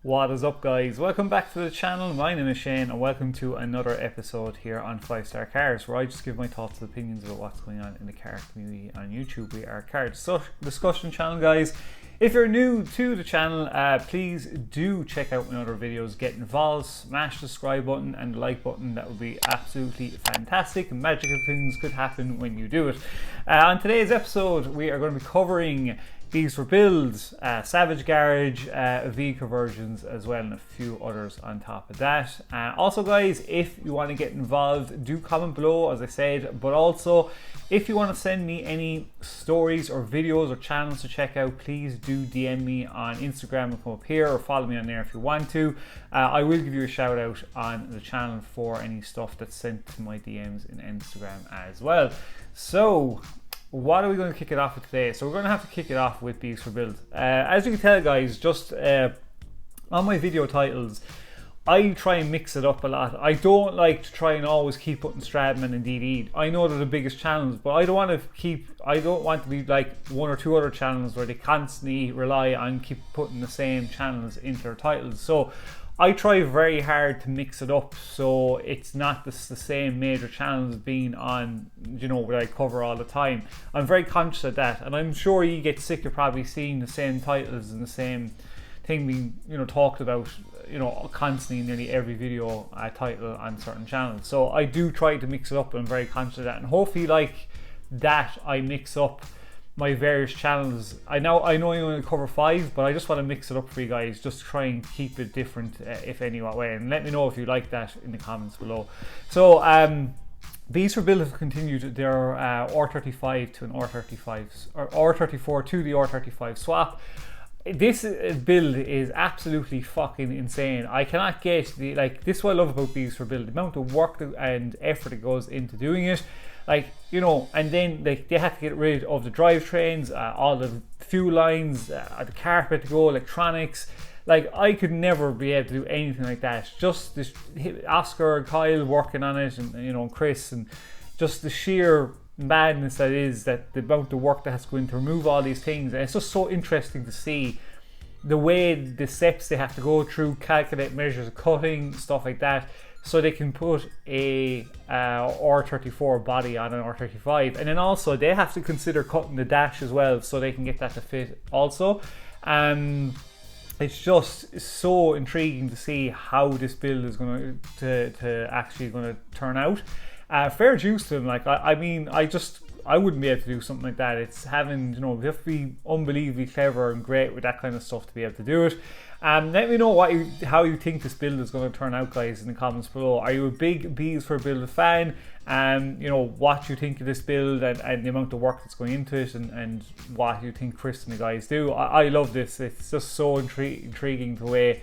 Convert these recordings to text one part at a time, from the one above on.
What is up, guys? Welcome back to the channel. My name is Shane and welcome to another episode here on 5-Star Cars, where I just give my thoughts and opinions about what's going on in the car community on YouTube. We are a car discussion channel, guys. If you're new to the channel, please do check out my other videos. Get involved, smash the subscribe button and the like button. That would be absolutely fantastic. Magical things could happen when you do it. On today's episode, we are going to be covering these for builds, Savage Garage, V conversions as well, and a few others on top of that. Also, guys, if you want to get involved, do comment below, as I said, but also if you want to send me any stories or videos or channels to check out, please do DM me on Instagram and come up here, or follow me on there if you want to. I will give you a shout out on the channel for any stuff that's sent to my DMs in Instagram as well. So what are we going to kick it off with today? So we're going to have to kick it off with Bees for Build. As you can tell, guys, just on my video titles, I try and mix it up a lot. I don't like to try and always keep putting Stradman and DD. I know they're the biggest channels, but I don't want to be like one or two other channels where they constantly rely on keep putting the same channels into their titles. So I try very hard to mix it up so it's not the same major channels being on, you know, what I cover all the time. I'm very conscious of that, and I'm sure you get sick of probably seeing the same titles and the same thing being, you know, talked about, you know, constantly in nearly every video title on certain channels. So I do try to mix it up, and I'm very conscious of that, and hopefully like that I mix up my various channels. I know I'm only cover 5, but I just want to mix it up for you guys, just try and keep it different if any way, and let me know if you like that in the comments below. So these for build have continued their R35 to an R35 or R34 to the R35 swap. This build is absolutely fucking insane. I cannot get the, like, this is what I love about these for build, the amount of work and effort that goes into doing it. Like, you know, and then like they have to get rid of the drivetrains, all the fuel lines, the carpet to go, electronics. Like, I could never be able to do anything like that. Just this, Oscar and Kyle working on it, and you know, Chris, and just the sheer madness that is, that the amount of work that has to go in to remove all these things. And it's just so interesting to see the way the steps they have to go through, calculate measures of cutting, stuff like that, so they can put a R34 body on an R35. And then also they have to consider cutting the dash as well, so they can get that to fit also. It's just so intriguing to see how this build is going to actually going to turn out. Fair juice to them. Like, I mean, I wouldn't be able to do something like that. It's having, you know, you have to be unbelievably clever and great with that kind of stuff to be able to do it. Let me know how you think this build is going to turn out, guys, in the comments below. Are you a big Bees for Build fan? You know, what you think of this build and the amount of work that's going into it, and what you think Chris and the guys do. I love this. It's just so intriguing the way,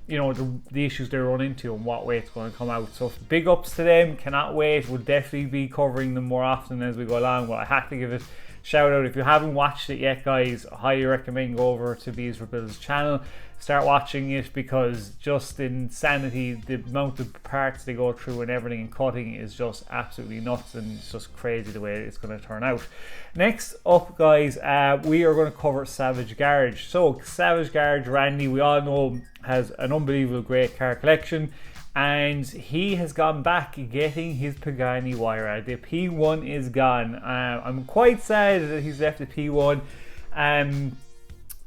you know, the issues they run into and what way it's going to come out. So big ups to them. Cannot wait. We'll definitely be covering them more often as we go along. But I have to give it shout out. If you haven't watched it yet, guys, I highly recommend go over to Bees for Build's channel, start watching it, because just insanity, the amount of parts they go through and everything and cutting is just absolutely nuts, and it's just crazy the way it's going to turn out. Next up, guys, we are going to cover Savage Garage. So Savage Garage, Randy, we all know, has an unbelievable great car collection, and he has gone back getting his Pagani Huayra. The P1 is gone. I'm quite sad that he's left the P1.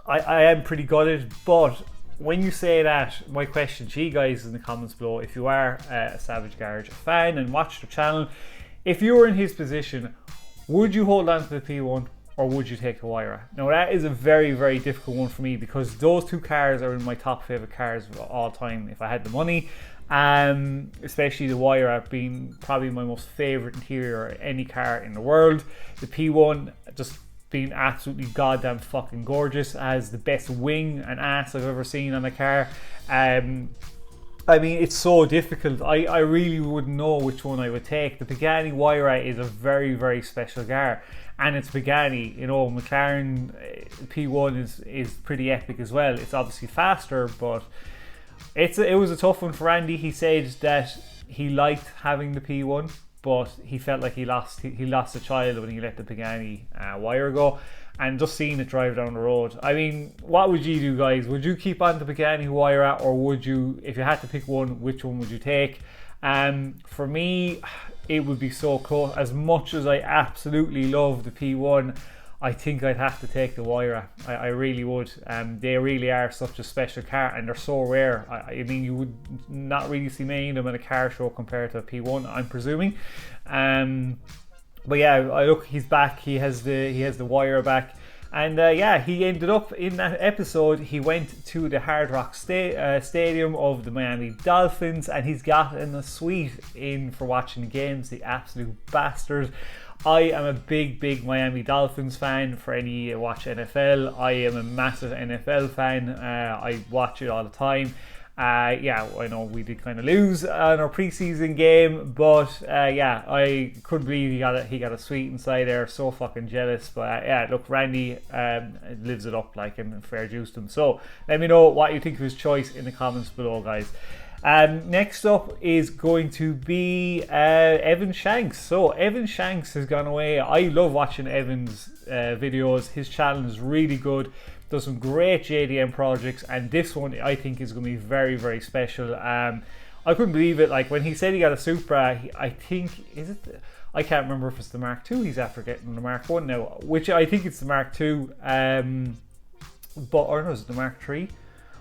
I am pretty gutted, but when you say that, my question to you guys in the comments below, if you are a Savage Garage fan and watch the channel, if you were in his position, would you hold on to the P1 or would you take the Huayra? Now, that is a very, very difficult one for me, because those two cars are in my top favorite cars of all time if I had the money. Especially the Huayra being probably my most favorite interior of any car in the world. The P1 just being absolutely goddamn fucking gorgeous, has the best wing and ass I've ever seen on a car. I mean, it's so difficult. I really wouldn't know which one I would take. The Pagani Huayra is a very, very special car, and it's Pagani. You know, McLaren P1 is pretty epic as well. It's obviously faster, but it was a tough one for Randy. He said that he liked having the P1, but he felt like he lost a child when he let the Pagani Huayra go. and just seeing it drive down the road. I mean, what would you do, guys? Would you keep on the Pagani Huayra, or would you, if you had to pick one, which one would you take? For me, it would be so close. As much as I absolutely love the P1, I think I'd have to take the Huayra. I really would. They really are such a special car, and they're so rare. I mean, you would not really see many of them in a car show compared to a P1, I'm presuming. But yeah, I look, he's back. He has the Huayra back. And yeah, he ended up in that episode. He went to the Hard Rock Stadium of the Miami Dolphins, and he's gotten a suite in for watching the games. The absolute bastard. I am a big Miami Dolphins fan. For any watch NFL, I am a massive NFL fan. I watch it all the time. Yeah, I know we did kind of lose on our preseason game, but yeah, I couldn't believe he got a suite inside there. So fucking jealous. But yeah, look, Randy lives it up, like, and fair dues to him. So let me know what you think of his choice in the comments below, guys. Next up is going to be Evan Shanks. So Evan Shanks has gone away. I love watching Evan's videos. His channel is really good. Does some great JDM projects, and this one I think is going to be very special. I couldn't believe it. Like, when he said he got a Supra, I think, is it, I can't remember if it's the Mark II he's after getting, the Mark 1 now, which I think it's the Mark II, but, or no, is it the Mark 3?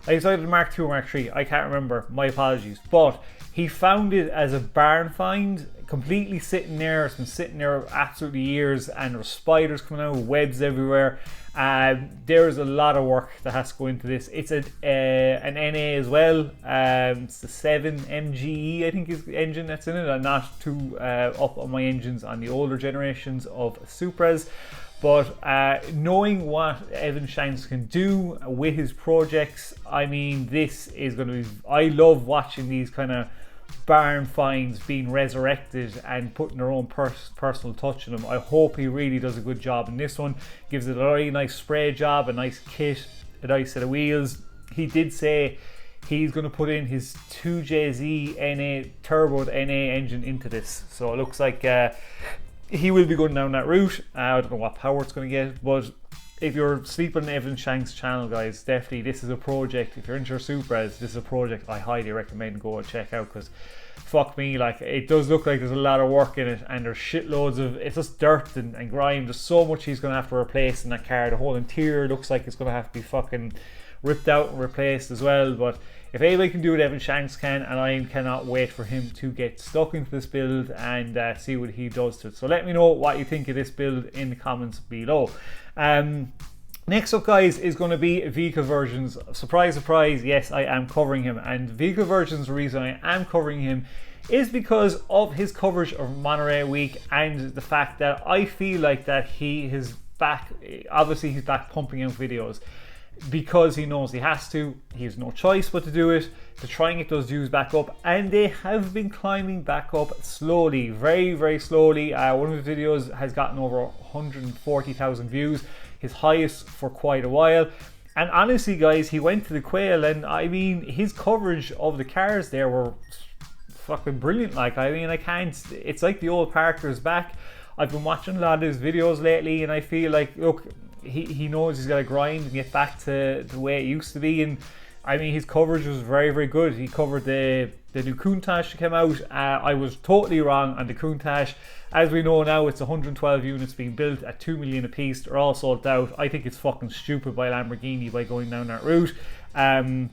It's either the Mark II or Mark 3, I can't remember, my apologies. But he found it as a barn find, completely sitting there. It's been sitting there absolutely years, and there's spiders coming out, webs everywhere. There's a lot of work that has to go into this. It's an NA as well. It's the 7 MGE, I think, is the engine that's in it. I'm not too up on my engines on the older generations of Supras. But knowing what Evan Shanks can do with his projects, I mean, this is going to be... I love watching these kind of barn finds being resurrected and putting their own personal touch in them. I hope he really does a good job in this one. Gives it a very nice spray job, a nice kit, a nice set of wheels. He did say he's going to put in his 2JZ NA turboed NA engine into this. So it looks like... he will be going down that route. I don't know what power it's going to get, but if you're sleeping on Evan Shanks' channel, guys, definitely this is a project. If you're into your Supras, this is a project I highly recommend go and check out, because fuck me, like, it does look like there's a lot of work in it, and there's shitloads of, it's just dirt and grime. There's so much he's going to have to replace in that car. The whole interior looks like it's going to have to be fucking ripped out and replaced as well. But if anybody can do it, Evan Shanks can, and I cannot wait for him to get stuck into this build and see what he does to it. So let me know what you think of this build in the comments below. Next up, guys, is going to be vehicle versions. Surprise, surprise, yes, I am covering him. And vehicle versions, the reason I am covering him is because of his coverage of Monterey Week, and the fact that I feel like that he is back, obviously he's back pumping out videos, because he knows he has to. He has no choice but to do it, to try and get those views back up, and they have been climbing back up slowly, very slowly. One of his videos has gotten over 140,000 views, his highest for quite a while. And honestly, guys, he went to the Quail, and I mean, his coverage of the cars there were fucking brilliant. Like, I mean, I can't, it's like the old Parker's back. I've been watching a lot of his videos lately, and I feel like, look, he knows he's got to grind and get back to the way it used to be. And I mean, his coverage was very good. He covered the new Countach that came out. I was totally wrong on the Countach. As we know now, it's 112 units being built at 2 million a piece. They're all sold out. I think it's fucking stupid by Lamborghini by going down that route. I'm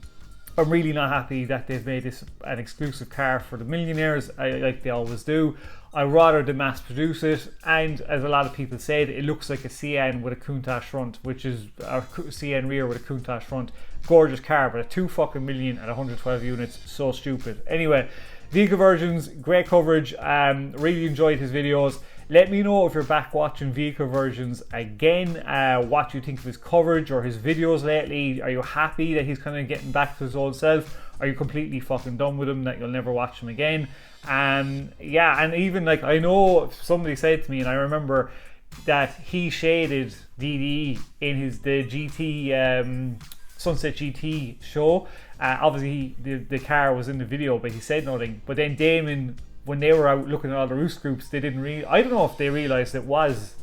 really not happy that they've made this an exclusive car for the millionaires, like they always do. I'd rather they mass produce it, and as a lot of people said, it looks like a CN with a Countach front, which is a CN rear with a Countach front. Gorgeous car, but at 2 fucking million at 112 units, so stupid. Anyway, vehicle versions, great coverage. Really enjoyed his videos. Let me know if you're back watching vehicle versions again, what you think of his coverage or his videos lately. Are you happy that he's kind of getting back to his old self? Are you completely fucking done with him, that you'll never watch him again? Yeah, and even like, I know somebody said to me, and I remember that he shaded DDE in the GT Sunset GT show. Obviously the car was in the video, but he said nothing. But then Damon, when they were out looking at all the roost groups, they didn't I don't know if they realized it was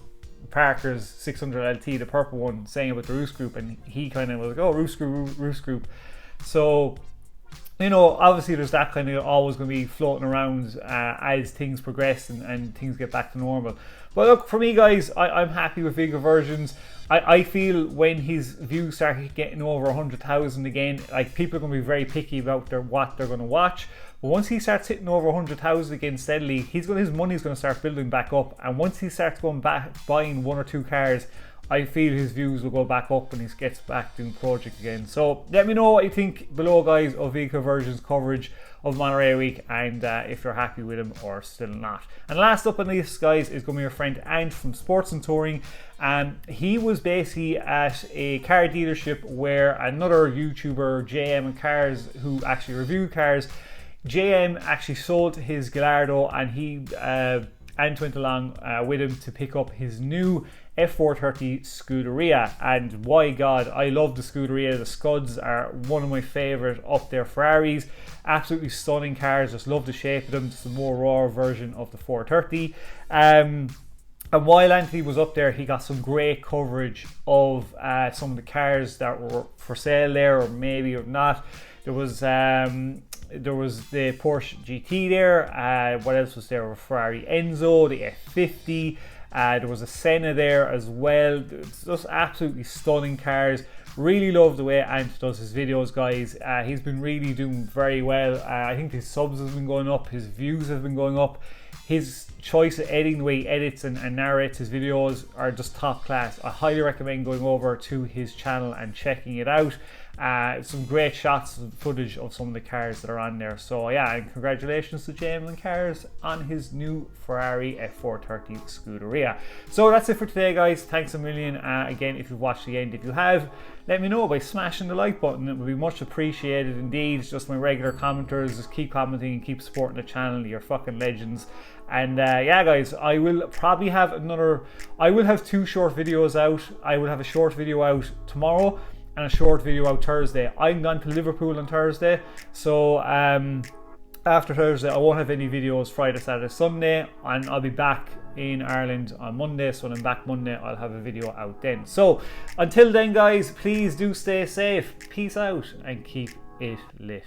Parker's 600 LT, the purple one, saying about the roost group, and he kind of was like, oh, roost group. So, you know, obviously there's that kind of always going to be floating around as things progress and things get back to normal. But look, for me, guys, I'm happy with vehicle versions. I feel when his views start getting over 100,000 again, like, people are going to be very picky about what they're going to watch. But once he starts hitting over 100,000 again steadily, his money's going to start building back up. And once he starts going back buying 1 or 2 cars, I feel his views will go back up and he gets back doing project again. So let me know what you think below, guys, of vehicle versions coverage of Monterey Week, and if you're happy with him or still not. And last up on this, guys, is going to be your friend Ant from Sports and Touring. He was basically at a car dealership where another YouTuber, JM and Cars, who actually reviewed cars, JM actually sold his Gallardo, and he Ant went along with him to pick up his new F430 Scuderia. And why God, I love the Scuderia. The Scuds are one of my favourite up there Ferraris. Absolutely stunning cars, just love the shape of them. Just a more raw version of the 430. And while Anthony was up there, he got some great coverage of some of the cars that were for sale there, or maybe or not. There was the Porsche GT there. What else was there? A Ferrari Enzo, the F50. There was a Senna there as well. It's just absolutely stunning cars. Really love the way Ant does his videos, guys. He's been really doing very well. I think his subs have been going up, his views have been going up. His choice of editing, the way he edits and narrates his videos, are just top class. I highly recommend going over to his channel and checking it out. Some great shots and footage of some of the cars that are on there. So yeah, and congratulations to James and Cars on his new Ferrari F430 Scuderia. So that's it for today, guys. Thanks a million. Again, if you've watched the end, if you have, let me know by smashing the like button. It would be much appreciated indeed. Just my regular commenters, just keep commenting and keep supporting the channel. You're fucking legends. And yeah, guys, I will probably have I will have 2 short videos out. I will have a short video out tomorrow and a short video out Thursday. I'm gone to Liverpool on Thursday, so after Thursday I won't have any videos Friday, Saturday, Sunday, and I'll be back in Ireland on Monday. So when I'm back Monday, I'll have a video out then. So until then, guys, please do stay safe, peace out, and keep it lit.